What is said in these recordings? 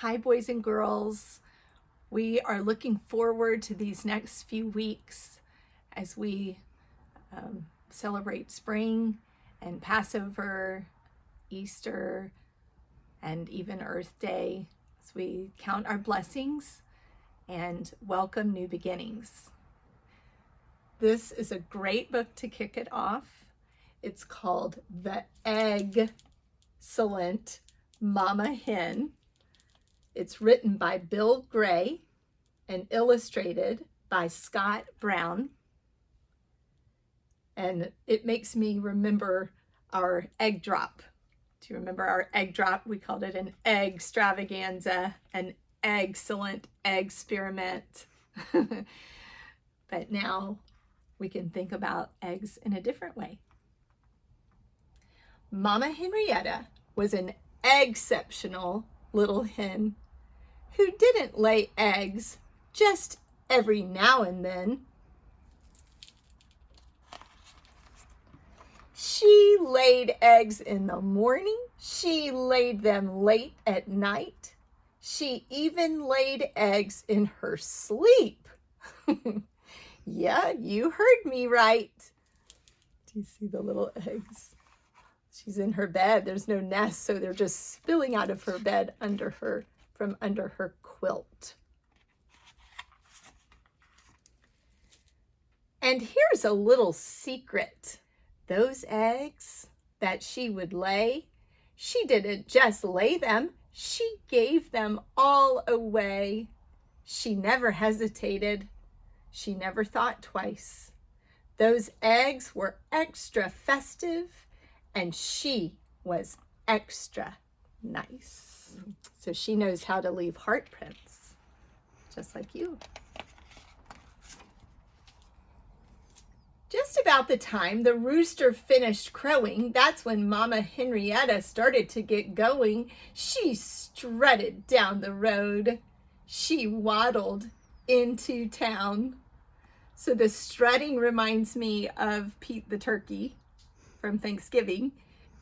Hi, boys and girls. We are looking forward to these next few weeks as we celebrate spring and Passover, Easter, and even Earth Day, as we count our blessings and welcome new beginnings. This is a great book to kick it off. It's called The Egg-cellent Mama Hen. It's written by Bill Gray and illustrated by Scott Brown. And it makes me remember our egg drop. Do you remember our egg drop? We called it an egg extravaganza, an egg-cellent experiment. But now we can think about eggs in a different way. Mama Henrietta was an exceptional little hen who didn't lay eggs just every now and then. She laid eggs in the morning. She laid them late at night. She even laid eggs in her sleep. Yeah, you heard me right. Do you see the little eggs? She's in her bed. There's no nest, so they're just spilling out of her bed from under her quilt. And here's a little secret. Those eggs that she would lay, she didn't just lay them, she gave them all away. She never hesitated. She never thought twice. Those eggs were extra festive, and she was extra nice. So she knows how to leave heart prints, just like you. Just about the time the rooster finished crowing, that's when Mama Henrietta started to get going. She strutted down the road. She waddled into town. So the strutting reminds me of Pete the turkey from Thanksgiving,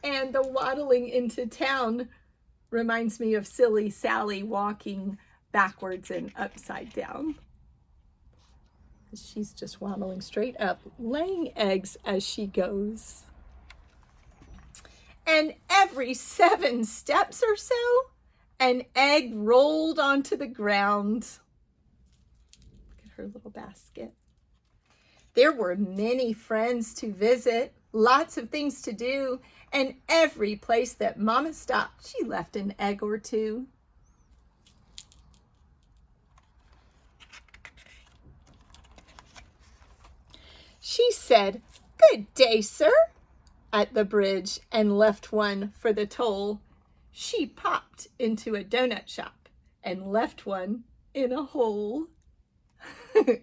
and the waddling into town reminds me of Silly Sally walking backwards and upside down. She's just waddling straight up, laying eggs as she goes. And every 7 steps or so, an egg rolled onto the ground. Look at her little basket. There were many friends to visit, lots of things to do, and every place that Mama stopped, she left an egg or two. She said, "Good day, sir," at the bridge and left one for the toll. She popped into a donut shop and left one in a hole. Do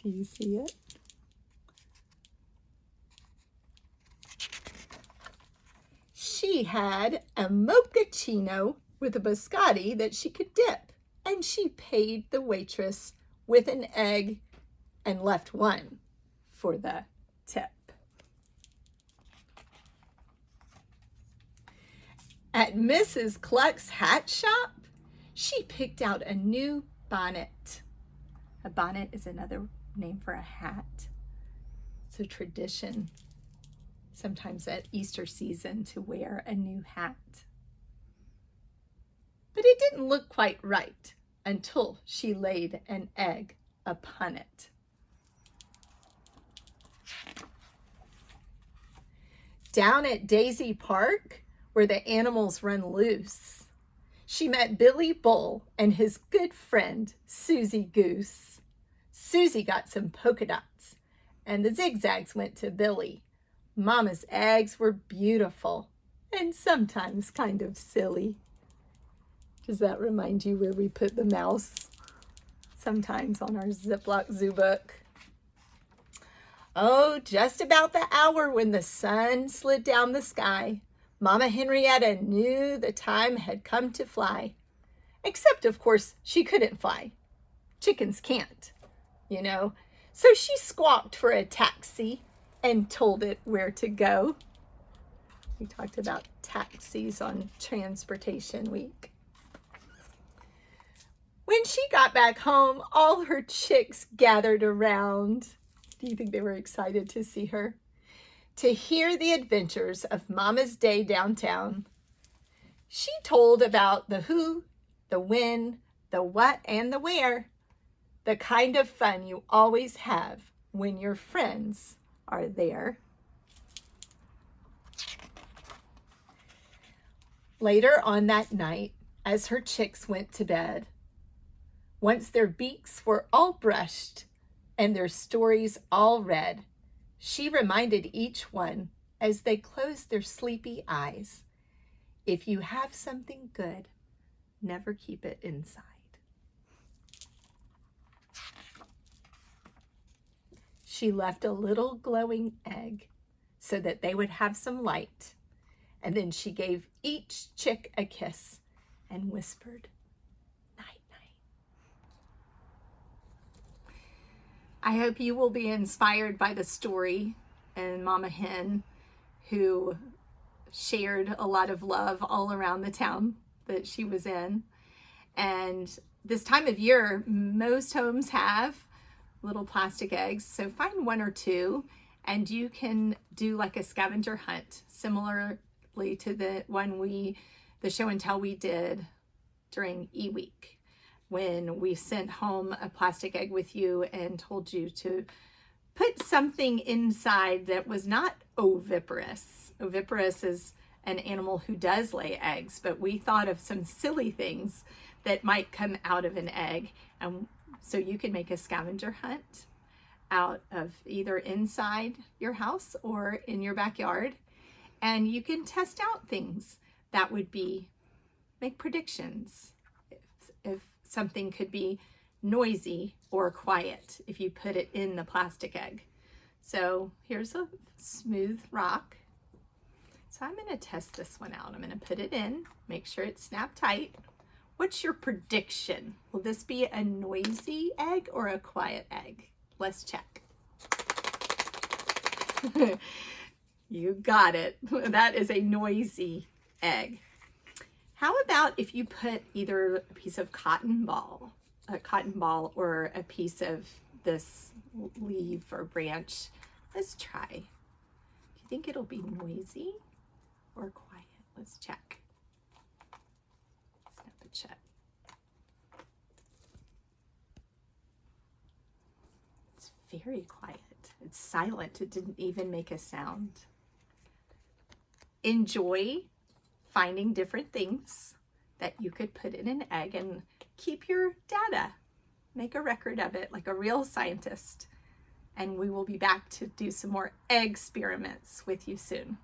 you see it? She had a mochaccino with a biscotti that she could dip, and she paid the waitress with an egg and left one for the tip. At Mrs. Cluck's hat shop, she picked out a new bonnet. A bonnet is another name for a hat. It's a tradition, sometimes at Easter season, to wear a new hat. But it didn't look quite right until she laid an egg upon it. Down at Daisy Park, where the animals run loose, she met Billy Bull and his good friend, Susie Goose. Susie got some polka dots, and the zigzags went to Billy. Mama's eggs were beautiful and sometimes kind of silly. Does that remind you where we put the mouse? Sometimes on our Ziploc Zoo book. Oh, just about the hour when the sun slid down the sky, Mama Henrietta knew the time had come to fly. Except, of course, she couldn't fly. Chickens can't, you know. So she squawked for a taxi and told it where to go. We talked about taxis on Transportation Week. When she got back home, all her chicks gathered around. Do you think they were excited to see her? To hear the adventures of Mama's day downtown. She told about the who, the when, the what, and the where. The kind of fun you always have when your friends are there. Later on that night, as her chicks went to bed, once their beaks were all brushed and their stories all read, she reminded each one as they closed their sleepy eyes, if you have something good, never keep it inside. She left a little glowing egg so that they would have some light, and then she gave each chick a kiss and whispered, night, night. I hope you will be inspired by the story and Mama Hen, who shared a lot of love all around the town that she was in. And this time of year, most homes have little plastic eggs. So find one or two and you can do like a scavenger hunt, similarly to the show and tell we did during E-Week, when we sent home a plastic egg with you and told you to put something inside that was not oviparous. Oviparous is an animal who does lay eggs, but we thought of some silly things that might come out of an egg. And so you can make a scavenger hunt out of either inside your house or in your backyard. And you can test out things that would make predictions if something could be noisy or quiet if you put it in the plastic egg. So here's a smooth rock. So I'm going to test this one out. I'm going to put it in, make sure it's snapped tight. What's your prediction? Will this be a noisy egg or a quiet egg? Let's check. You got it. That is a noisy egg. How about if you put either a piece of cotton ball or a piece of this leaf or branch? Let's try. Do you think it'll be noisy or quiet? Let's check. Snap it shut. It's very quiet. It's silent. It didn't even make a sound. Enjoy finding different things that you could put in an egg and keep your data. Make a record of it like a real scientist. And we will be back to do some more egg experiments with you soon.